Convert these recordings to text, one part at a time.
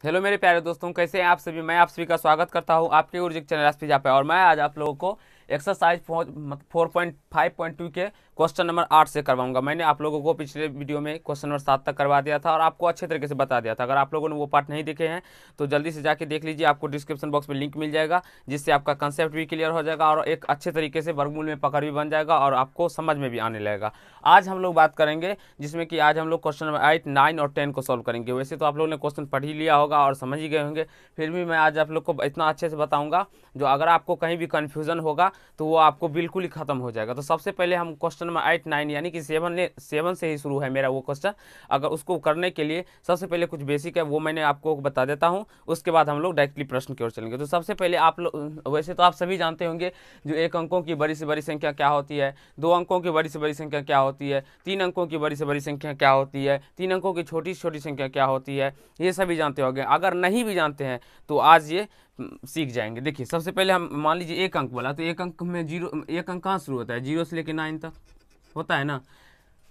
Hello मेरे प्यारे दोस्तों, कैसे हैं आप सभी। मैं आप सभी का स्वागत करता हूं आपके उर्जिक चैनल एसपी पे। और मैं आज आप लोगों को एक्सरसाइज 4.5.2 के क्वेश्चन नंबर 8 से करवाऊंगा। मैंने आप लोगों को पिछले वीडियो में क्वेश्चन नंबर 7 तक करवा दिया था और आपको अच्छे तरीके से बता दिया था। अगर आप लोगों ने वो पार्ट नहीं देखे हैं तो जल्दी से जाके देख लीजिए, आपको डिस्क्रिप्शन बॉक्स में लिंक मिल जाएगा, जिससे आपका कंसेप्ट भी क्लियर हो जाएगा और एक अच्छे तरीके से वर्गमूल में पकड़ भी बन जाएगा और आपको समझ में भी आने लगेगा। आज हम लोग बात करेंगे जिसमें कि आज हम लोग क्वेश्चन नंबर 8, 9 और 10 को सॉल्व करेंगे। वैसे तो आप लोगों ने क्वेश्चन पढ़ ही लिया होगा और समझ ही गए होंगे, फिर भी मैं आज आप लोग को इतना अच्छे से बताऊंगा जो अगर आपको कहीं भी कन्फ्यूजन होगा तो वो आपको बिल्कुल ही खत्म हो जाएगा। तो सबसे पहले हम क्वेश्चन नंबर 8, 9 यानी कि 7 से ही शुरू है मेरा वो क्वेश्चन। अगर उसको करने के लिए सबसे पहले कुछ बेसिक है वो मैंने आपको बता देता हूँ, उसके बाद हम लोग डायरेक्टली प्रश्न की ओर चलेंगे। तो सबसे पहले आप लोग, वैसे तो आप सभी जानते होंगे जो एक अंकों की बड़ी से बड़ी संख्या क्या होती है, दो अंकों की बड़ी से बड़ी संख्या क्या होती है, तीन अंकों की बड़ी से बड़ी संख्या क्या होती है, तीन अंकों की छोटी से छोटी संख्या क्या होती है, ये सभी जानते होंगे। अगर नहीं भी जानते हैं तो आज ये सीख जाएंगे। देखिए सबसे पहले हम मान लीजिए एक अंक बोला, तो एक अंक में जीरो, एक अंक कहाँ शुरू होता है, 0 से लेकर 9 तक होता है ना।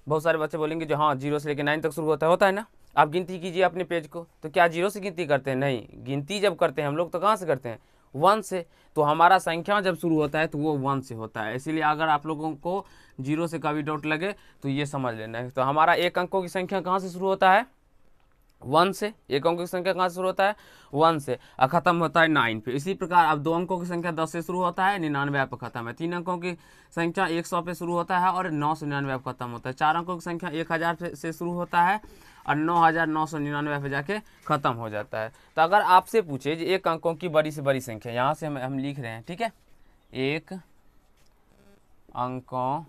बहुत सारे बच्चे बोलेंगे जो हाँ 0 से लेकर 9 तक शुरू होता है ना। आप गिनती कीजिए अपने पेज को, तो क्या 0 से गिनती करते हैं? नहीं, गिनती जब करते हैं हम लोग तो कहाँ से करते हैं? 1 से। तो हमारा संख्या जब शुरू होता है तो वो 1 से होता है। इसीलिए अगर आप लोगों को 0 से कभी डाउट लगे तो ये समझ लेना है। तो हमारा एक अंकों की संख्या कहाँ से शुरू होता है? 1 से। एक अंकों की संख्या कहाँ से शुरू होता है? 1 से, और खत्म होता है 9 पे। इसी प्रकार अब दो अंकों की संख्या 10 से शुरू होता है, 99 पे खत्म है। तीन अंकों की संख्या 100 पे शुरू होता है और 999 पे खत्म होता है। चार अंकों की संख्या 1000 से शुरू होता है और 9999 पे जाके खत्म हो जाता है। तो अगर आपसे पूछे कि एक अंकों की बड़ी से बड़ी संख्या, यहाँ से हम लिख रहे हैं, ठीक है, एक अंकों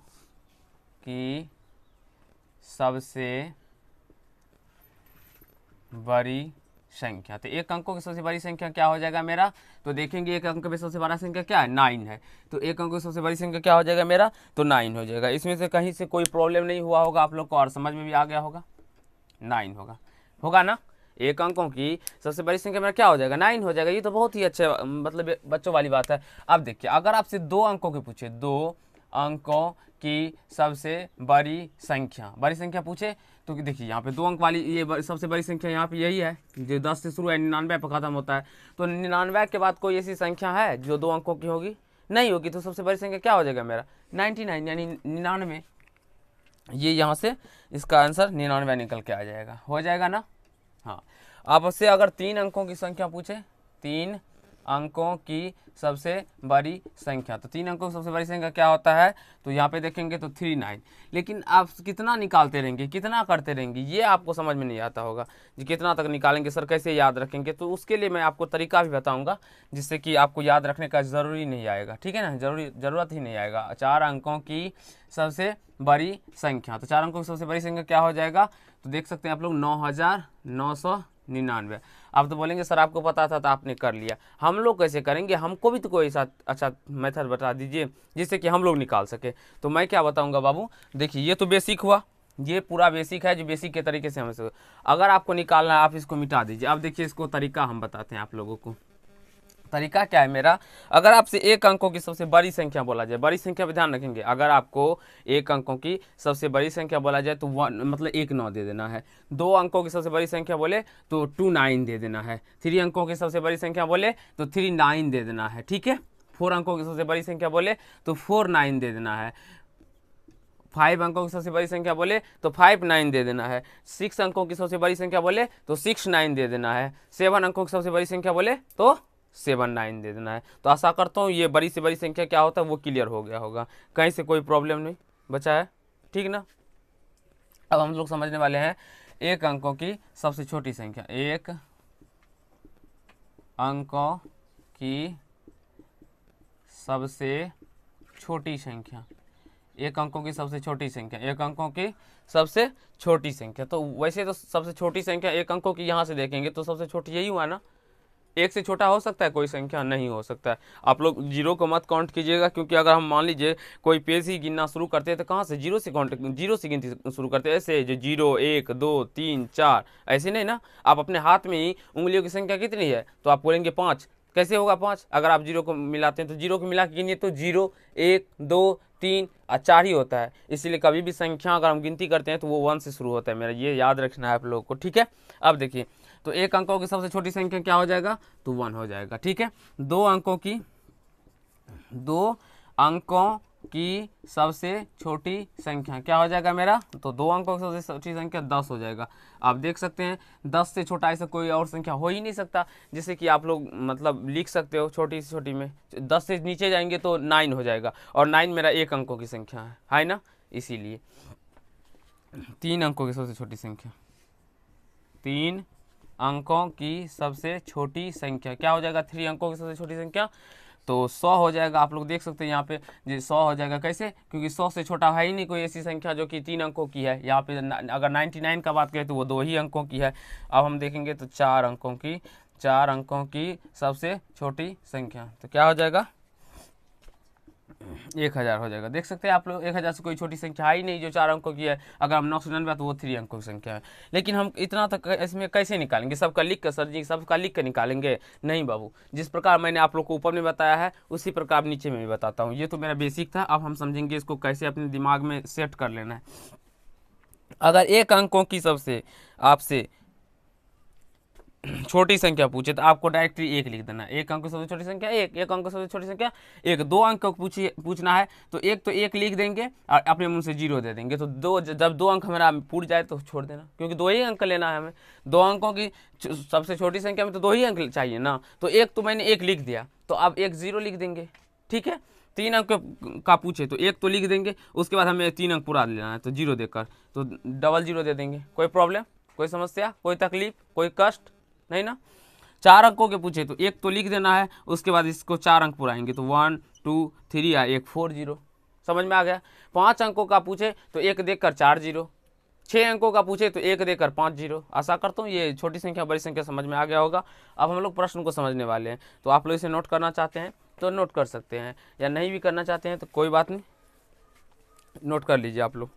की सबसे बड़ी संख्या, तो एक अंकों की सबसे बड़ी संख्या क्या हो जाएगा मेरा? तो देखेंगे एक अंक में सबसे बड़ा संख्या क्या है? 9 है। तो एक अंक की सबसे बड़ी संख्या क्या हो जाएगा मेरा? तो 9 हो जाएगा। इसमें से कहीं से कोई प्रॉब्लम नहीं हुआ होगा आप लोग को और समझ में भी आ गया होगा, 9 होगा ना। एक अंकों की सबसे बड़ी संख्या मेरा क्या हो जाएगा? 9 हो जाएगा। ये तो बहुत ही अच्छे मतलब बच्चों वाली बात है। अब देखिए अगर आपसे दो अंकों की पूछे, दो अंकों की सबसे बड़ी संख्या पूछे, तो देखिए यहाँ पे दो अंक वाली ये सबसे बड़ी संख्या यहाँ पे यही है जो 10 से शुरू है, 99 पर खत्म होता है। तो 99 के बाद कोई ऐसी संख्या है जो दो अंकों की होगी? नहीं होगी। तो सबसे बड़ी संख्या क्या हो जाएगा मेरा? 99 यानी 99। ये यहाँ से इसका आंसर 99 निकल के आ जाएगा। हो जाएगा ना। हाँ, आपसे अगर तीन अंकों की संख्या पूछे, तीन अंकों की सबसे बड़ी संख्या, तो तीन अंकों की सबसे बड़ी संख्या क्या होता है? तो यहाँ पे देखेंगे तो 39। लेकिन आप कितना निकालते रहेंगे, कितना करते रहेंगे, ये आपको समझ में नहीं आता होगा। जी कितना तक निकालेंगे सर, कैसे याद रखेंगे? तो उसके लिए मैं आपको तरीका भी बताऊंगा जिससे कि आपको याद रखने का ज़रूरी नहीं आएगा, ठीक है ना, ज़रूरत ही नहीं आएगा। चार अंकों की सबसे बड़ी संख्या, तो चार अंकों की सबसे बड़ी संख्या क्या हो जाएगा? तो देख सकते हैं आप लोग 9999। आप तो बोलेंगे सर आपको पता था तो आपने कर लिया। हम लोग कैसे करेंगे? हमको भी तो कोई ऐसा अच्छा मेथड बता दीजिए जिससे कि हम लोग निकाल सके। तो मैं क्या बताऊंगा बाबू, देखिए ये तो बेसिक हुआ, ये पूरा बेसिक है जो बेसिक के तरीके से हमें अगर आपको निकालना है आप इसको मिटा दीजिए। अब देखिए इसको तरीका हम बताते हैं आप लोगों को। तरीका क्या है मेरा? अगर आपसे एक अंकों की सबसे बड़ी संख्या बोला जाए, बड़ी संख्या पे ध्यान रखेंगे, अगर आपको एक अंकों की सबसे बड़ी संख्या बोला जाए तो 1 मतलब 19 दे देना है। दो अंकों की सबसे बड़ी संख्या बोले तो 29 दे देना है। थ्री अंकों की सबसे बड़ी संख्या बोले तो 39 दे देना है, ठीक है। फोर अंकों की सबसे बड़ी संख्या बोले तो 49 दे देना है। 5 अंकों की सबसे बड़ी संख्या बोले तो 59 दे देना है। 6 अंकों की सबसे बड़ी संख्या बोले तो 69 दे देना है। 7 अंकों की सबसे बड़ी संख्या बोले तो 79 दे देना है। तो आशा करता हूँ ये बड़ी से बड़ी संख्या क्या होता है वो क्लियर हो गया होगा, कहीं से कोई प्रॉब्लम नहीं बचा है, ठीक ना। अब हम लोग समझने वाले हैं एक अंकों की सबसे छोटी संख्या। एक अंकों की सबसे छोटी संख्या, एक अंकों की सबसे छोटी संख्या, एक अंकों की सबसे छोटी संख्या। तो वैसे तो सबसे छोटी संख्या एक अंकों की यहाँ से देखेंगे तो सबसे छोटी यही हुआ ना। एक से छोटा हो सकता है कोई संख्या? नहीं हो सकता है। आप लोग जीरो को मत काउंट कीजिएगा, क्योंकि अगर हम मान लीजिए कोई पेज ही गिनना शुरू करते हैं तो कहाँ से जीरो से काउंट, जीरो से गिनती शुरू करते हैं, ऐसे जो 0 1 2 3 4 ऐसे नहीं ना। आप अपने हाथ में ही उंगलियों की संख्या कितनी है तो आप बोलेंगे 5। कैसे होगा 5? अगर आप जीरो को मिलाते हैं तो जीरो को मिला के गिनिए तो 0 1 2 3 और 4 ही होता है। इसीलिए कभी भी संख्या अगर हम गिनती करते हैं तो वो 1 से शुरू होता है मेरा, ये याद रखना है आप लोगों को, ठीक है। अब देखिए तो एक अंकों की सबसे छोटी संख्या क्या हो जाएगा, तो 1 हो जाएगा। ठीक है, दो अंकों की सबसे छोटी संख्या क्या हो जाएगा मेरा, तो दो अंकों की सबसे छोटी संख्या 10 हो जाएगा। आप देख सकते हैं 10 से छोटा ऐसा कोई और संख्या हो ही नहीं सकता, जैसे कि आप लोग मतलब लिख सकते हो छोटी से छोटी में, 10 से नीचे जाएंगे तो 9 हो जाएगा, और 9 मेरा एक अंकों की संख्या है ना, इसीलिए 3 अंकों की सबसे छोटी संख्या, 3 अंकों की सबसे छोटी संख्या क्या हो जाएगा, 3 अंकों की सबसे छोटी संख्या तो 100 हो जाएगा। आप लोग देख सकते हैं यहाँ पे जी 100 हो जाएगा, कैसे, क्योंकि 100 से छोटा है ही नहीं कोई ऐसी संख्या जो कि 3 अंकों की है। यहाँ पे अगर 99 का बात करें तो वो 2 ही अंकों की है। अब हम देखेंगे तो 4 अंकों की सबसे छोटी संख्या तो क्या हो जाएगा, 1000 हो जाएगा। देख सकते हैं आप लोग 1000 से कोई छोटी संख्या है ही नहीं जो 4 अंकों की है। अगर हम 999 तो वो 3 अंकों की संख्या है। लेकिन हम इतना तक इसमें कैसे निकालेंगे, सबका लिख कर, सर जी सबका लिख कर निकालेंगे, नहीं बाबू, जिस प्रकार मैंने आप लोग को ऊपर में बताया है उसी प्रकार नीचे में भी बताता हूँ। ये तो मेरा बेसिक था, अब हम समझेंगे इसको कैसे अपने दिमाग में सेट कर लेना है। अगर एक अंकों की सबसे आपसे छोटी संख्या पूछे तो आपको डायरेक्टली 1 लिख देना, एक अंक की सबसे छोटी संख्या एक अंक की सबसे छोटी संख्या 1। 2 अंक को पूछना है तो एक तो 1 लिख देंगे और अपने मुंह से 0 दे देंगे। तो जब 2 अंक हमारा पूछ जाए तो छोड़ देना, क्योंकि 2 ही अंक लेना है हमें। 2 अंकों की सबसे छोटी संख्या में तो 2 ही अंक चाहिए ना, तो एक तो मैंने 1 लिख दिया, तो अब 1 0 लिख देंगे। ठीक है, 3 अंक का पूछे तो 1 तो लिख देंगे, उसके बाद हमें 3 अंक पूरा लेना है तो 0 देकर तो डबल 0 दे देंगे। कोई प्रॉब्लम, कोई समस्या, कोई तकलीफ, कोई कष्ट नहीं ना। 4 अंकों के पूछे तो 1 तो लिख देना है, उसके बाद इसको 4 अंक पुराएंगे तो 1 2 3 या 1 4 0, समझ में आ गया। 5 अंकों का पूछे तो 1 देकर 4 0, 6 अंकों का पूछे तो 1 देकर 5 0। आशा करता हूँ ये छोटी संख्या बड़ी संख्या समझ में आ गया होगा। अब हम लोग प्रश्न को समझने वाले हैं, तो आप लोग इसे नोट करना चाहते हैं तो नोट कर सकते हैं, या नहीं भी करना चाहते हैं तो कोई बात नहीं, नोट कर लीजिए आप लोग।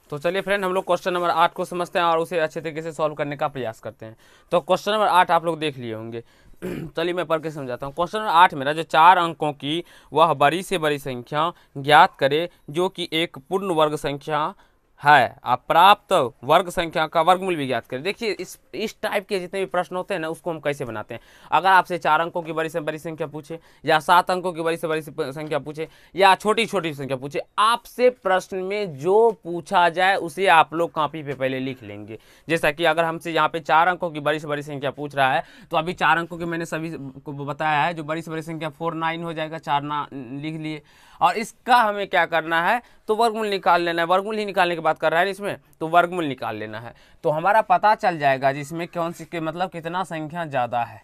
तो चलिए फ्रेंड, हम लोग क्वेश्चन नंबर 8 को समझते हैं और उसे अच्छे तरीके से सॉल्व करने का प्रयास करते हैं। तो क्वेश्चन नंबर 8 आप लोग देख लिए होंगे। चलिए मैं पढ़ के समझाता हूँ। क्वेश्चन नंबर 8 मेरा जो 4 अंकों की वह बड़ी से बड़ी संख्या ज्ञात करे जो कि एक पूर्ण वर्ग संख्या है, आप प्राप्त वर्ग संख्या का वर्गमूल भी ज्ञात करें। देखिए इस टाइप के जितने भी प्रश्न होते हैं ना, उसको हम कैसे बनाते हैं। अगर आपसे 4 अंकों की बड़ी से बड़ी संख्या पूछे, या 7 अंकों की बड़ी से बड़ी संख्या पूछे, या छोटी छोटी संख्या पूछे, आपसे प्रश्न में जो पूछा जाए उसे आप लोग कॉपी पे पहले लिख लेंगे। जैसा कि अगर हमसे यहाँ पे 4 अंकों की बड़ी से बड़ी संख्या पूछ रहा है, तो अभी 4 अंकों की मैंने सभी को बताया है, जो बड़ी से बड़ी संख्या 49 हो जाएगा, 4 ना लिख लिए। और इसका हमें क्या करना है, तो वर्गमूल निकाल लेना है। वर्गमूल ही निकालने की बात कर रहा है इसमें, तो वर्गमूल निकाल लेना है, तो हमारा पता चल जाएगा जिसमें कौन सी के मतलब कितना संख्या ज़्यादा है।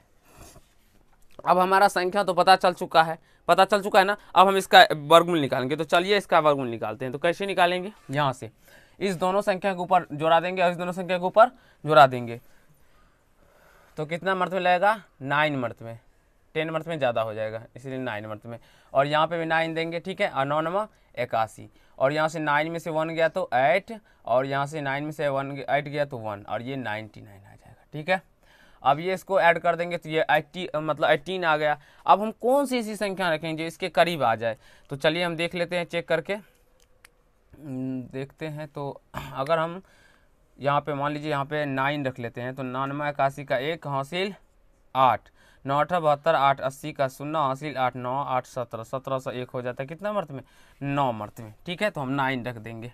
अब हमारा संख्या तो पता चल चुका है ना। अब हम इसका वर्गमूल निकालेंगे, तो चलिए इसका वर्गमूल निकालते हैं। तो कैसे निकालेंगे, यहाँ से इस दोनों संख्या के ऊपर जोड़ा देंगे और इस दोनों संख्या के ऊपर जोड़ा देंगे, तो कितना मर्त में लगेगा, 9 मर्त में, 10 मर्त में ज़्यादा हो जाएगा, इसलिए 9 मर्त में। और यहाँ पे भी 9 देंगे, ठीक है, और 9 9 81, और यहाँ से 9 में से 1 गया तो 8, और यहाँ से 9 में से 8 गया तो 1, और ये 99 आ जाएगा। ठीक है, अब ये इसको ऐड कर देंगे तो ये 80 मतलब 18 आ गया। अब हम कौन सी ऐसी संख्या रखेंगे जो इसके करीब आ जाए, तो चलिए हम देख लेते हैं, चेक करके देखते हैं। तो अगर हम यहाँ पे मान लीजिए यहाँ पे 9 रख लेते हैं, तो 99 81 का 1 हासिल 8, 9 8 72, 8 80 का 0 हासिल 8, 9 8 17, 1701 हो जाता है कितना मर्त में, 9 मर्त में। ठीक है, तो हम 9 रख देंगे,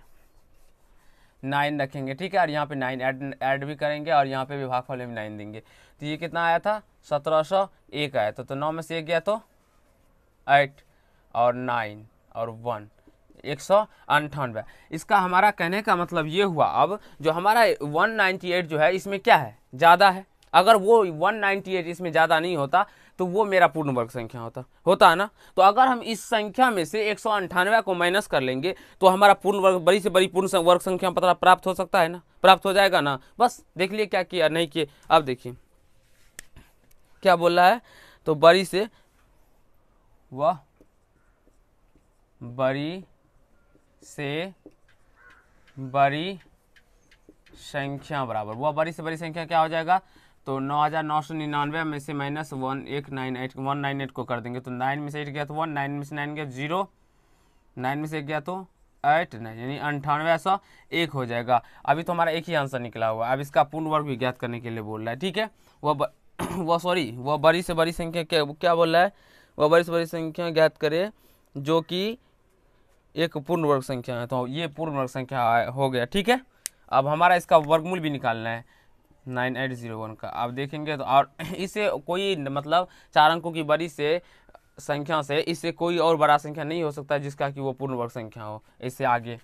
9 रखेंगे। ठीक है, और यहाँ पे 9 ऐड भी करेंगे, और यहाँ पे भी भागफल में 9 देंगे। तो ये कितना आया था, 1701 आया था। तो 9 में से 1 गया तो 8 और 9 और 1, 198। इसका हमारा कहने का मतलब ये हुआ, अब जो हमारा 198 जो है इसमें क्या है, ज़्यादा है। अगर वो 198 इसमें ज़्यादा नहीं होता तो वो मेरा पूर्ण वर्ग संख्या होता है ना। तो अगर हम इस संख्या में से 198 को माइनस कर लेंगे तो हमारा पूर्ण वर्ग, बड़ी से बड़ी पूर्ण वर्ग संख्या पता प्राप्त हो सकता है ना, प्राप्त हो जाएगा ना। बस देख लिए क्या किया, नहीं किए। अब देखिए क्या बोल रहा है, तो बड़ी से वह बड़ी से बड़ी संख्या बराबर, वह बड़ी से बड़ी संख्या क्या हो जाएगा, तो 9999 में से माइनस 198 को कर देंगे, तो 9 में से 8 गया तो 1, 9 में से 9 गया 0, 9 में से 1 गया तो 89 यानी 9801 हो जाएगा। अभी तो हमारा एक ही आंसर निकला हुआ है। अब इसका पूर्ण वर्ग भी ज्ञात करने के लिए बोल रहा है, ठीक है। वह बड़ी से बड़ी संख्या क्या बोल रहा है, वह बड़ी से बड़ी संख्या ज्ञात करे जो कि एक पूर्ण वर्ग संख्या है। तो ये पूर्ण वर्ग संख्या हो गया, ठीक है। अब हमारा इसका वर्गमूल भी निकालना है 9801 का। आप देखेंगे तो, और इसे कोई मतलब 4 अंकों की बड़ी से संख्या से इससे कोई और बड़ा संख्या नहीं हो सकता जिसका कि वो पूर्ण वर्ग संख्या हो। इससे आगे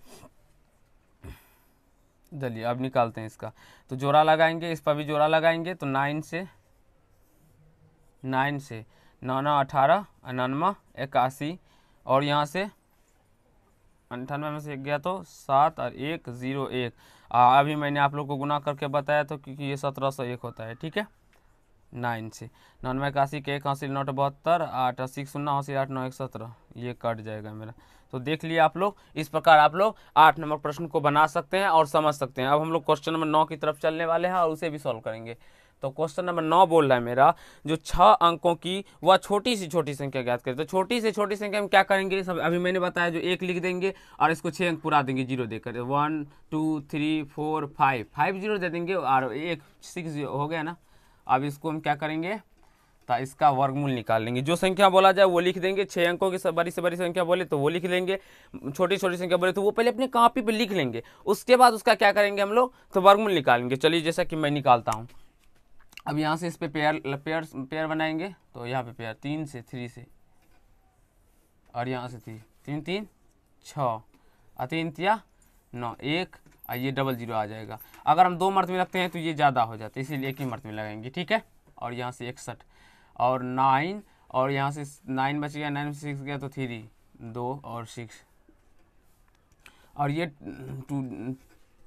चलिए अब निकालते हैं इसका। तो जोड़ा लगाएंगे, इस पर भी जोड़ा लगाएंगे। तो 9 से 9 18 99 81 और यहाँ से 98 में से गया तो 7 और 1 0 1। अभी मैंने आप लोग को गुना करके बताया तो क्योंकि ये 1701 होता है, ठीक है। 9 से 99 81 के 1 हासिल 9 72 8 80 0 हासिल 8 9 1 17, ये कट जाएगा मेरा। तो देख लिए आप लोग, इस प्रकार आप लोग 8 नंबर प्रश्न को बना सकते हैं और समझ सकते हैं। अब हम लोग क्वेश्चन नंबर 9 की तरफ चलने वाले हैं और उसे भी सॉल्व करेंगे। तो क्वेश्चन नंबर 9 बोल रहा है मेरा, जो 6 अंकों की वह छोटी से छोटी संख्या ज्ञात करें। तो छोटी से छोटी संख्या में क्या करेंगे, सब अभी मैंने बताया, जो 1 लिख देंगे और इसको 6 अंक पूरा देंगे 0 देकर। 1 2 3 4 5 0 दे देंगे और 1 6 हो गया ना। अब इसको हम क्या करेंगे, तो इसका वर्गमूल निकाल लेंगे। जो संख्या बोला जाए वो लिख देंगे। 6 अंकों की बड़ी से बड़ी संख्या बोले तो वो लिख लेंगे, छोटी छोटी संख्या बोले तो वो पहले अपनी कॉपी पे लिख लेंगे। उसके बाद उसका क्या करेंगे हम लोग, तो वर्गमूल निकालेंगे। चलिए जैसा कि मैं निकालता हूँ। अब यहाँ से इस पे पेयर बनाएंगे। तो यहाँ पे पेयर 3 से 3 से और यहाँ से 3 3 6 और 3 3 9 1 और ये डबल 0 आ जाएगा। अगर हम 2 मर्तबे लगते हैं तो ये ज़्यादा हो जाता है, इसीलिए एक ही मर्तबे लगाएंगे, ठीक है। और यहाँ से 61 और 9 और यहाँ से 9 बच गया, 9 में 6 गया तो 3 2 और 6 और ये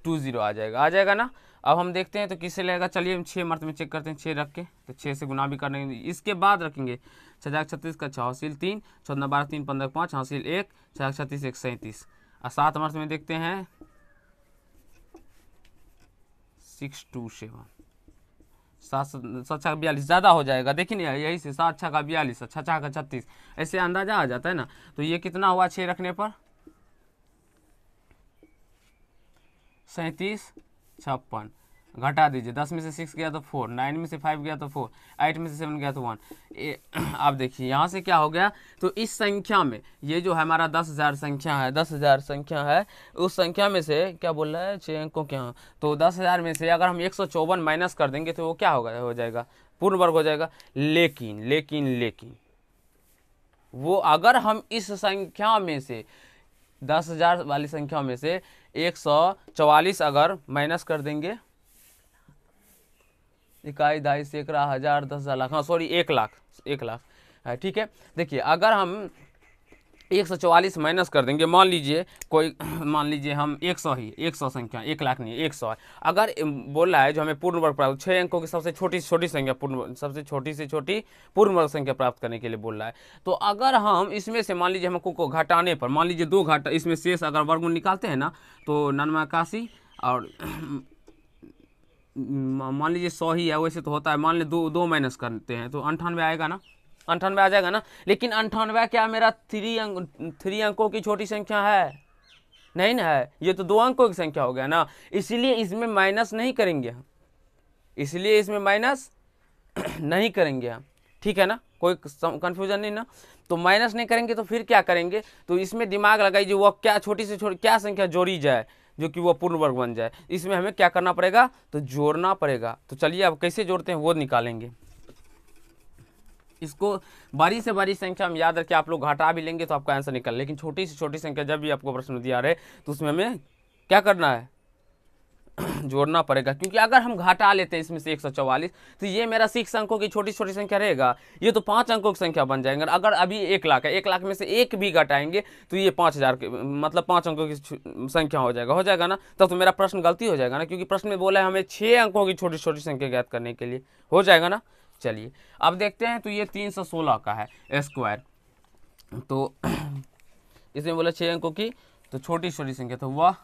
2 0 आ जाएगा ना। अब हम देखते हैं तो किससे लगेगा। चलिए हम 6 मर्तबे चेक करते हैं। 6 रख के तो 6 से गुना भी करने, इसके बाद रखेंगे 6 36 का 6 हासिल 3 14 12 3 15 5 हासिल 1 6 36 1 37 और 7 मर्तबे देखते हैं 6 2 7 7 7 का 42 ज़्यादा हो जाएगा। देखिए ना, यही से 7 6 का 42 6 6 का 36, ऐसे अंदाजा आ जाता है ना। तो ये कितना हुआ 6 रखने पर 37 56, घटा दीजिए। 10 में से 6 गया तो 4, 9 में से 5 गया तो 4, 8 में से 7 गया तो 1। आप देखिए यहाँ से क्या हो गया, तो इस संख्या में ये जो है हमारा 10,000 संख्या है, 10,000 संख्या है, उस संख्या में से क्या बोल रहा है 6 अंकों क्या, तो 10,000 में से अगर हम 154 माइनस कर देंगे तो वो क्या होगा, हो जाएगा पूर्ण वर्ग हो जाएगा। लेकिन वो अगर हम इस संख्या में से 10,000 वाली संख्या में से 144 अगर माइनस कर देंगे, इकाई दहाई सैकड़ा हजार 10,000 लाख, हाँ सॉरी 1 लाख है, ठीक है। देखिए अगर हम 144 माइनस कर देंगे, मान लीजिए हम 100 संख्या, 1 लाख नहीं 100 है। अगर बोल रहा है जो हमें पूर्ण वर्ग प्राप्त 6 अंकों की सबसे छोटी से छोटी संख्या सबसे छोटी से छोटी पूर्ण वर्ग संख्या प्राप्त करने के लिए बोल रहा है। तो अगर हम इसमें से मान लीजिए हमको घटाने पर, मान लीजिए 2 घाटा इसमें शेष अगर वर्गमूल निकालते हैं ना, तो 99 81 और मान लीजिए 100 ही है, वैसे तो होता है, मान लीजिए 2 माइनस करते हैं तो 98 आएगा ना, 98 आ जाएगा ना। लेकिन 98 क्या मेरा 3 अंकों की छोटी संख्या है, नहीं ना है, ये तो 2 अंकों की संख्या हो गया ना। इसलिए इसमें माइनस नहीं करेंगे हम, नहीं करेंगे हम, ठीक है ना, कोई कंफ्यूजन नहीं ना। तो माइनस नहीं करेंगे तो फिर क्या करेंगे, तो इसमें दिमाग लगाइए वो क्या छोटी से छोटी क्या संख्या जोड़ी जाए जो कि वो पूर्ण वर्ग बन जाए। इसमें हमें क्या करना पड़ेगा, तो जोड़ना पड़ेगा। तो चलिए अब कैसे जोड़ते हैं वो निकालेंगे। इसको बड़ी से बड़ी संख्या में याद रखिए, आप लोग घटा भी लेंगे तो आपका आंसर निकल, लेकिन छोटी से छोटी संख्या जब भी आपको प्रश्न दिया रहे तो उसमें हमें क्या करना है, जोड़ना पड़ेगा। क्योंकि अगर हम घटा लेते हैं इसमें से 144 तो ये मेरा 6 अंकों की छोटी छोटी संख्या रहेगा, ये तो 5 अंकों की संख्या बन जाएंगे। अगर अभी 1 लाख है, 1 लाख में से 1 भी घटाएंगे तो ये 5,000 मतलब 5 अंकों की संख्या हो जाएगा ना। तब तो मेरा प्रश्न गलती हो जाएगा ना, क्योंकि प्रश्न में बोला है हमें 6 अंकों की छोटी छोटी संख्या ज्ञात करने के लिए, हो जाएगा ना। चलिए अब देखते हैं, तो ये 316 का है स्क्वायर। तो इसमें बोला 6 अंकों की तो छोटी छोटी संख्या, तो वह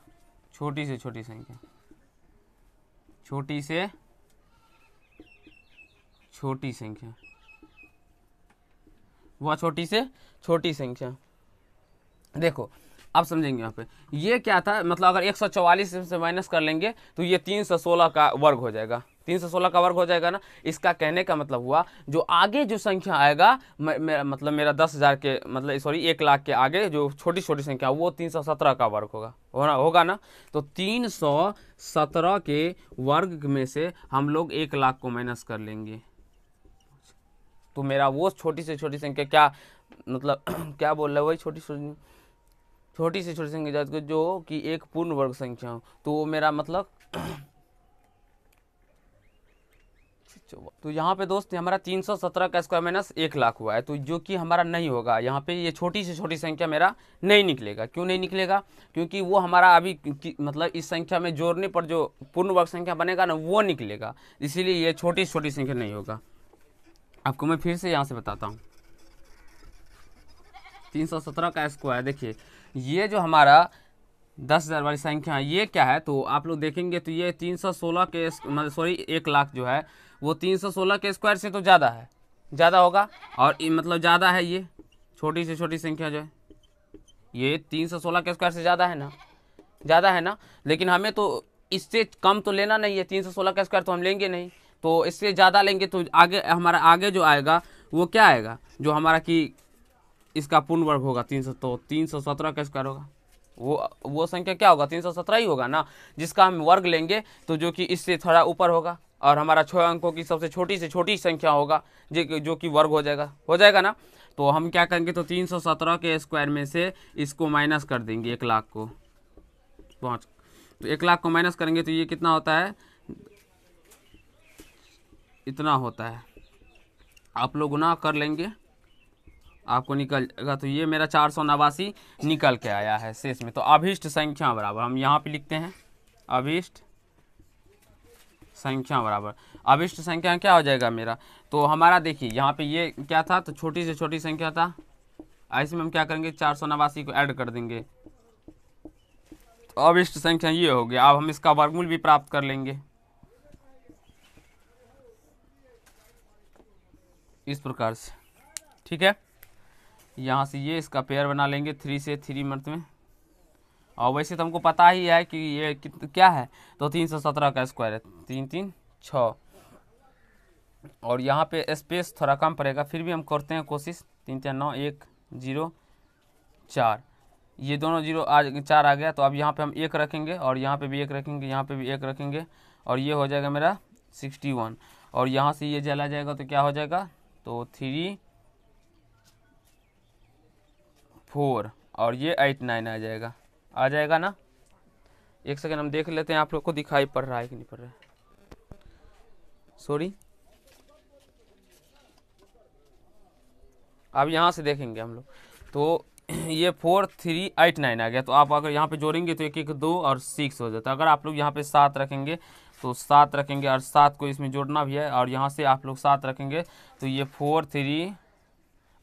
छोटी से छोटी संख्या, वह छोटी से छोटी संख्या। देखो आप समझेंगे यहाँ पे ये क्या था, मतलब अगर 144 से माइनस कर लेंगे तो ये 316 का वर्ग हो जाएगा, 316 का वर्ग हो जाएगा ना। इसका कहने का मतलब हुआ जो आगे जो संख्या आएगा मतलब मेरा 10,000 के मतलब सॉरी 1 लाख के आगे जो छोटी छोटी संख्या वो 317 का वर्ग होगा ना। तो 317 के वर्ग में से हम लोग 1 लाख को माइनस कर लेंगे, तो मेरा वो छोटी से छोटी संख्या क्या मतलब क्या बोल रहा है, वही छोटी से छोटी संख्या जो कि एक पूर्ण वर्ग संख्या हो, तो वो मेरा मतलब तो यहाँ पे दोस्त हमारा 317 का स्क्वायर माइनस 1 लाख हुआ है, तो जो कि हमारा नहीं होगा यहाँ पे, ये छोटी से छोटी संख्या मेरा नहीं निकलेगा। क्यों नहीं निकलेगा? क्योंकि वो हमारा अभी मतलब इस संख्या में जोड़ने पर जो पूर्ण वर्ग संख्या बनेगा ना वो निकलेगा, इसीलिए ये छोटी से छोटी संख्या नहीं होगा। आपको मैं फिर से यहाँ से बताता हूँ 317 का स्क्वायर, देखिए ये जो हमारा 10,000 वाली संख्या ये क्या है, तो आप लोग देखेंगे तो ये 316 के मतलब सॉरी 1 लाख जो है वो 316 के स्क्वायर से तो ज़्यादा है, ज़्यादा होगा। और मतलब ज़्यादा है, ये छोटी से छोटी संख्या जो है ये 316 के स्क्वायर से ज़्यादा है ना, ज़्यादा है ना। लेकिन हमें तो इससे कम तो लेना नहीं है, 316 का स्क्वायर तो हम लेंगे नहीं, तो इससे ज़्यादा लेंगे तो आगे हमारा आगे जो आएगा वो क्या आएगा, जो हमारा कि इसका पूर्ण वर्ग होगा 300, तो 317 का स्क्वायर होगा। वो संख्या क्या होगा, 317 ही होगा ना, जिसका हम वर्ग लेंगे तो जो कि इससे थोड़ा ऊपर होगा, और हमारा 6 अंकों की सबसे छोटी से छोटी संख्या होगा जो कि वर्ग हो जाएगा ना। तो हम क्या करेंगे, तो 317 के स्क्वायर में से इसको माइनस कर देंगे 1 लाख को, 5, तो 1 लाख को माइनस करेंगे तो ये कितना होता है, इतना होता है। आप लोग गुना कर लेंगे आपको निकल जाएगा, तो ये मेरा 489 निकल के आया है शेष में। तो अभिष्ट संख्या बराबर हम यहाँ पे लिखते हैं, अभिष्ट संख्या बराबर, अभिष्ट संख्या क्या हो जाएगा मेरा, तो हमारा देखिए यहाँ पे ये क्या था, तो छोटी से छोटी संख्या था, ऐसे में हम क्या करेंगे 489 को ऐड कर देंगे, तो अभिष्ट संख्या ये हो गया। अब हम इसका वर्गमूल भी प्राप्त कर लेंगे इस प्रकार से, ठीक है। यहाँ से ये इसका पेयर बना लेंगे 3 से 3 मत में, और वैसे तो हमको पता ही है कि ये क्या है, तो 317 का स्क्वायर है, 3 3 6, और यहाँ पे स्पेस थोड़ा कम पड़ेगा, फिर भी हम करते हैं कोशिश। 3 3 9 1 0 4, ये दोनों 0 4 आ गया, तो अब यहाँ पे हम 1 रखेंगे, और यहाँ पे भी 1 रखेंगे, यहाँ पे भी 1 रखेंगे, और ये हो जाएगा मेरा 61, और यहाँ से ये चला जाएगा तो क्या हो जाएगा, तो 3 4, और ये 8 9 आ जाएगा ना। एक सेकंड हम देख लेते हैं आप लोग को दिखाई पड़ रहा है कि नहीं पड़ रहा है, सॉरी। अब यहाँ से देखेंगे हम लोग, तो ये 4 3 8 9 आ गया, तो आप अगर यहाँ पे जोड़ेंगे तो 1 1 2 और 6 हो जाता है। अगर आप लोग यहाँ पे 7 रखेंगे तो 7 रखेंगे, और 7 को इसमें जोड़ना भी है, और यहाँ से आप लोग 7 रखेंगे तो ये 4 3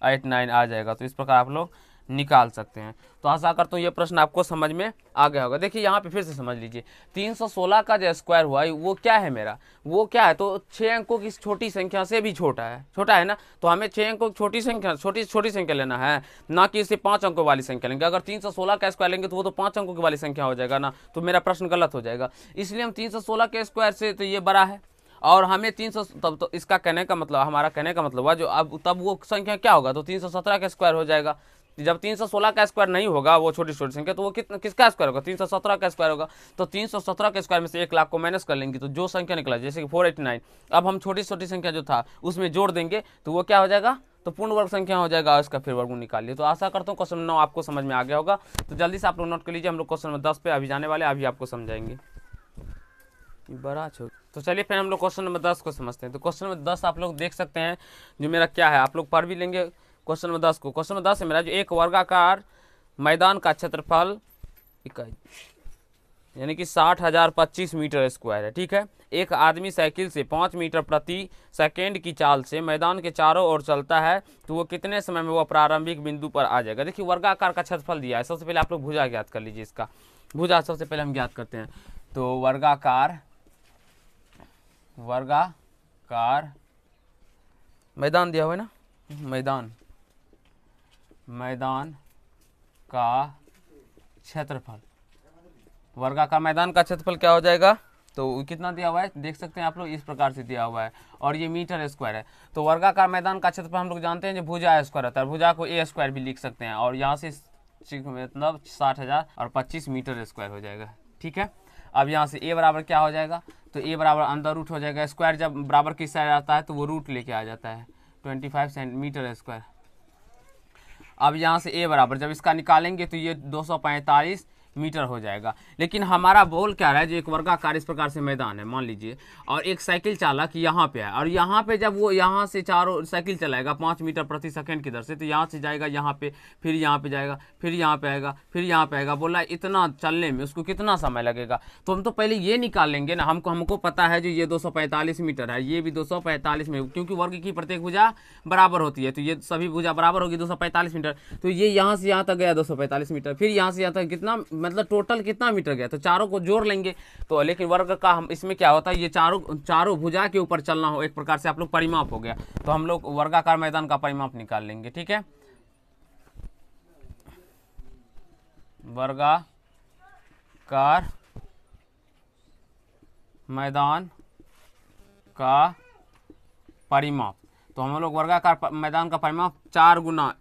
8 9 आ जाएगा। तो इस प्रकार आप लोग निकाल सकते हैं। तो आशा करता हूँ ये प्रश्न आपको समझ में आ गया होगा। देखिए यहाँ पे फिर से समझ लीजिए, 316 का जो स्क्वायर हुआ है वो क्या है मेरा, वो क्या है, तो 6 अंकों की छोटी संख्या से भी छोटा है ना। तो हमें 6 अंकों की छोटी संख्या लेना है, ना कि इसे 5 अंकों वाली संख्या लेंगे। अगर 316 का स्क्वायर लेंगे तो वो तो 5 अंकों की वाली संख्या हो जाएगा ना, तो मेरा प्रश्न गलत हो जाएगा। इसलिए हम 316 के स्क्वायर से तो ये बड़ा है, और हमें 300 तब तो इसका कहने का मतलब, हमारा कहने का मतलब हुआ जो अब तब वो संख्या क्या होगा, तो 317 का स्क्वायर हो जाएगा। जब 316 का स्क्वायर नहीं होगा वो छोटी छोटी संख्या, तो वो किसका स्क्वायर होगा, 317 का स्क्वायर होगा। तो 317 के स्क्वायर में से 1 लाख को माइनस कर लेंगे तो जो संख्या निकला, जैसे कि 489, अब हम छोटी छोटी संख्या जो था उसमें जोड़ देंगे तो वो क्या हो जाएगा, तो पूर्ण वर्ग संख्या हो जाएगा, और इसका फिर वर्गमूल निकालिए। तो आशा करता हूँ क्वेश्चन 9 आपको समझ में आ गया होगा। तो जल्दी से आप लोग नोट कर लीजिए, हम लोग क्वेश्चन नंबर 10 पे अभी जाने वाले, अभी आपको समझाएंगे बड़ा छोटा। तो चलिए फिर हम लोग क्वेश्चन नंबर 10 को समझते हैं। तो क्वेश्चन नंबर 10 आप लोग देख सकते हैं जो मेरा क्या है, आप लोग पढ़ भी लेंगे क्वेश्चन नंबर 10 को। क्वेश्चन नंबर 10 है मेरा जो एक वर्गाकार मैदान का क्षेत्रफल इकाई यानी कि 60,025 मीटर स्क्वायर है, ठीक है। एक आदमी साइकिल से 5 मीटर प्रति सेकेंड की चाल से मैदान के चारों ओर चलता है, तो वो कितने समय में वो प्रारंभिक बिंदु पर आ जाएगा। देखिए वर्गाकार का क्षेत्रफल दिया है, सबसे पहले आप लोग भुजा ज्ञात कर लीजिए। इसका भुजा सबसे पहले हम ज्ञात करते हैं। तो वर्गाकार मैदान दिया हुआ है ना, मैदान का क्षेत्रफल, वर्गाकार मैदान का क्षेत्रफल क्या हो जाएगा, तो कितना दिया हुआ है देख सकते हैं आप लोग, इस प्रकार से दिया हुआ है और ये मीटर स्क्वायर है। तो वर्गाकार मैदान का क्षेत्रफल हम लोग जानते हैं जो भुजा स्क्वायर होता है, भुजा को ए स्क्वायर भी लिख सकते हैं और यहाँ से मतलब 60,000 और 25 मीटर स्क्वायर हो जाएगा। ठीक है, अब यहाँ से ए बराबर क्या हो जाएगा, तो ए बराबर अंदर रूट हो जाएगा, स्क्वायर जब बराबर किस साइड आता है तो वो रूट लेके आ जाता है 25 सेंटीमीटर स्क्वायर। अब यहाँ से ए बराबर जब इसका निकालेंगे तो ये 245 मीटर हो जाएगा। लेकिन हमारा बोल क्या रहा है, जो एक वर्गाकार इस प्रकार से मैदान है मान लीजिए, और एक साइकिल चालक यहाँ पे है, और यहाँ पे जब वो यहाँ से चारों साइकिल चलाएगा 5 मीटर प्रति सेकंड की दर से, तो यहाँ से जाएगा यहाँ पे, फिर यहाँ पे जाएगा, फिर यहाँ पे आएगा, फिर यहाँ पे आएगा, बोला इतना चलने में उसको कितना समय लगेगा। तो हम तो पहले ये निकाल लेंगे ना, हमको पता है जो ये 245 मीटर है, ये भी 245 में, क्योंकि वर्ग की प्रत्येक भुजा बराबर होती है, तो ये सभी भुजा बराबर होगी 245 मीटर। तो ये यहाँ से यहाँ तक गया 245 मीटर, फिर यहाँ से यहाँ तक कितना, मतलब टोटल कितना मीटर गया, तो चारों को जोड़ लेंगे। तो लेकिन वर्ग का हम इसमें क्या होता है, ये चारों भुजा के ऊपर चलना हो, एक प्रकार से आप लोग परिमाप हो गया, तो हम लोग वर्गाकार मैदान का परिमाप निकाल लेंगे। ठीक है, वर्गाकार मैदान का परिमाप, तो हम लोग वर्गाकार मैदान का परिमाप 4 गुना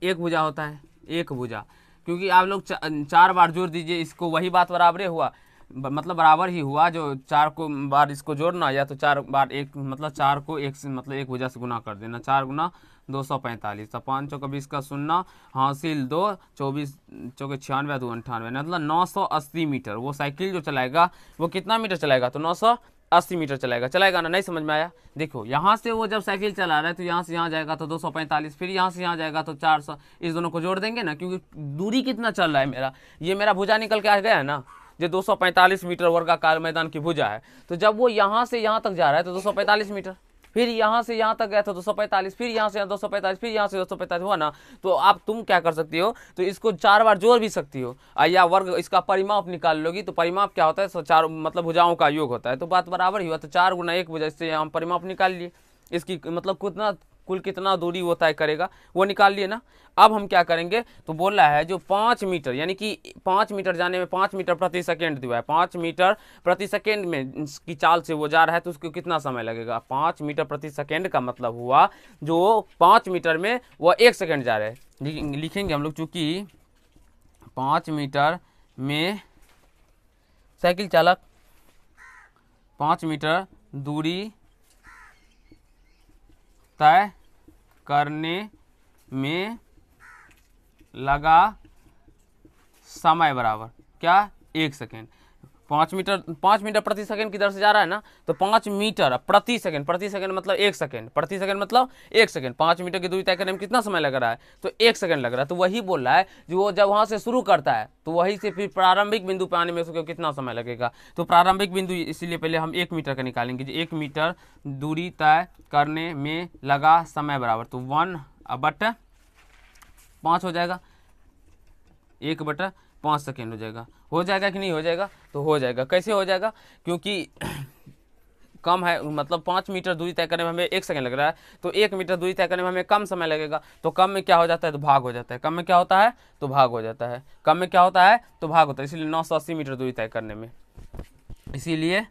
1 भुजा होता है, 1 भुजा, क्योंकि आप लोग 4 बार जोड़ दीजिए इसको, वही बात बराबर हुआ, मतलब बराबर ही हुआ, जो 4 को बार इसको जोड़ना, या तो 4 बार एक मतलब 4 को 1 से मतलब 1 भुजा से गुना कर देना, 4 गुना 245, तो 5 चौका 20 का 0 हासिल 2, 24 चौके 96 2 98, मतलब 980 मीटर। वो साइकिल जो चलाएगा वो कितना मीटर चलाएगा, तो 980 मीटर चलाएगा ना, नहीं समझ में आया। देखो यहाँ से वो जब साइकिल चला रहा है तो यहाँ से यहाँ जाएगा तो 245, फिर यहाँ से यहाँ जाएगा तो 400, इस दोनों को जोड़ देंगे ना, क्योंकि दूरी कितना चल रहा है मेरा, ये मेरा भुजा निकल के आ गया है ना, जो 245 मीटर वर्गाकार मैदान की भुजा है। तो जब वो यहाँ से यहाँ तक जा रहा है तो 245 मीटर, फिर यहाँ से यहाँ तक गया था 245, फिर यहाँ से 245, फिर यहाँ से 245 हुआ ना। तो आप तुम क्या कर सकती हो, तो इसको 4 बार जोड़ भी सकती हो, या वर्ग इसका परिमाप निकाल लोगी, तो परिमाप क्या होता है, 4 मतलब भुजाओं का योग होता है, तो बात बराबर ही हुआ। तो 4 गुना 1 भुजा, इससे हम परिमाप निकाल लिए, इसकी मतलब कुल कितना दूरी वो तय करेगा वो निकाल लिए ना। अब हम क्या करेंगे, तो बोल रहा है जो 5 मीटर, यानी कि 5 मीटर जाने में 5 मीटर प्रति सेकेंड दिया है, 5 मीटर प्रति सेकेंड में की चाल से वो जा रहा है, तो उसको कितना समय लगेगा। 5 मीटर प्रति सेकेंड का मतलब हुआ जो 5 मीटर में वो 1 सेकेंड जा रहे हैं, लिखेंगे हम लोग, चूँकि 5 मीटर में साइकिल चालक 5 मीटर दूरी तय करने में लगा समय बराबर क्या, 1 सेकेंड। 5 मीटर प्रति सेकंड की दर से जा रहा है ना, तो 5 मीटर प्रति सेकंड मतलब 1 सेकंड, प्रति सेकंड मतलब 1 सेकंड, 5 मीटर की दूरी तय करने में कितना समय लग रहा है, तो 1 सेकंड लग रहा है। तो वही बोल रहा है जो वो जब वहाँ से शुरू करता है तो वहीं से फिर प्रारंभिक बिंदु पर आने में उसको कितना समय लगेगा। तो प्रारंभिक बिंदु इसीलिए पहले हम 1 मीटर का निकालेंगे, जो 1 मीटर दूरी तय करने में लगा समय बराबर, तो 1/5 हो जाएगा, 1/5 सेकेंड हो जाएगा कि नहीं हो जाएगा, तो हो जाएगा। कैसे हो जाएगा, क्योंकि कम है, मतलब 5 मीटर दूरी तय करने में हमें 1 सेकंड लग रहा है, तो 1 मीटर दूरी तय करने में हमें कम समय लगेगा, तो कम में क्या हो जाता है, तो भाग हो जाता है, कम में क्या होता है, तो भाग हो जाता है, कम में क्या होता है, तो भाग होता है। इसीलिए 980 मीटर दूरी तय करने में, इसीलिए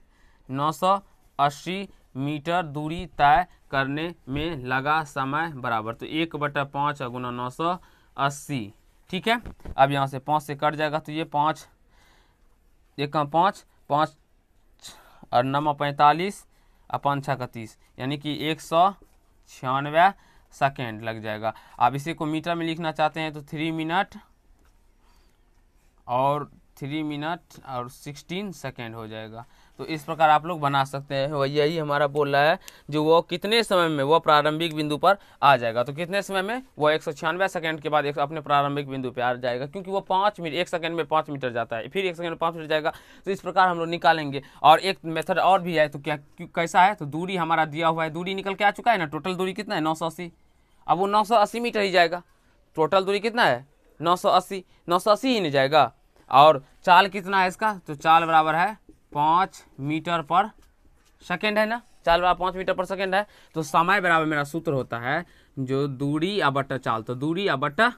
980 मीटर दूरी तय करने में लगा समय बराबर, तो 1/5 गुना 980, ठीक है। अब यहाँ से 5 से कट जाएगा, तो ये 5 1 5 5 और 9 45 और 5 6 30, यानी कि 196 सेकेंड लग जाएगा। आप इसी को मीटर में लिखना चाहते हैं तो 3 मिनट और 16 सेकेंड हो जाएगा। तो इस प्रकार आप लोग बना सकते हैं। वही यही हमारा बोल रहा है जो वो कितने समय में वो प्रारंभिक बिंदु पर आ जाएगा, तो कितने समय में वो 196 सेकंड के बाद अपने प्रारंभिक बिंदु पे आ जाएगा, क्योंकि वो 5 मिनट 1 सेकंड में 5 मीटर जाता है, फिर 1 सेकंड में 5 मीटर जाएगा। तो इस प्रकार हम लोग निकालेंगे। और एक मेथड और भी है, तो क्या कैसा है, तो दूरी हमारा दिया हुआ है, दूरी निकल के आ चुका है ना, टोटल दूरी कितना है 980, अब वो 980 मीटर ही जाएगा। टोटल दूरी कितना है 980 ही नहीं जाएगा। और चाल कितना है इसका, तो चाल बराबर है 5 मीटर पर सेकेंड है ना, चाल बराबर 5 मीटर पर सेकेंड है। तो समय बराबर मेरा सूत्र होता है जो दूरी या बटा चाल, तो दूरी या बटा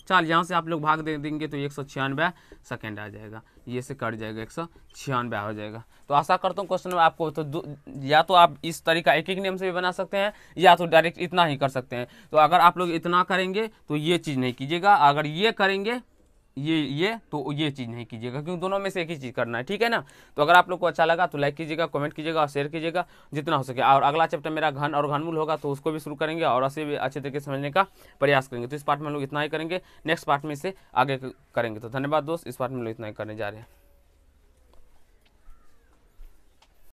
चाल यहाँ से आप लोग भाग दे देंगे तो 196 सेकेंड आ जाएगा, ये से कट जाएगा, 196 हो जाएगा। तो आशा करता हूँ क्वेश्चन में आपको तो या तो आप इस तरीका एक नियम से भी बना सकते हैं या तो डायरेक्ट इतना ही कर सकते हैं। तो अगर आप लोग इतना करेंगे तो ये चीज़ नहीं कीजिएगा, अगर ये करेंगे ये तो ये चीज़ नहीं कीजिएगा, क्योंकि दोनों में से एक ही चीज़ करना है, ठीक है ना। तो अगर आप लोग को अच्छा लगा तो लाइक कीजिएगा, कमेंट कीजिएगा और शेयर कीजिएगा जितना हो सके। और अगला चैप्टर मेरा घन और घनमूल होगा तो उसको भी शुरू करेंगे और उसे भी अच्छे तरीके से समझने का प्रयास करेंगे। तो इस पार्ट में लोग इतना ही करेंगे, नेक्स्ट पार्ट में इसे आगे करेंगे। तो धन्यवाद दोस्त, इस पार्ट में लोग इतना ही करने जा रहे हैं।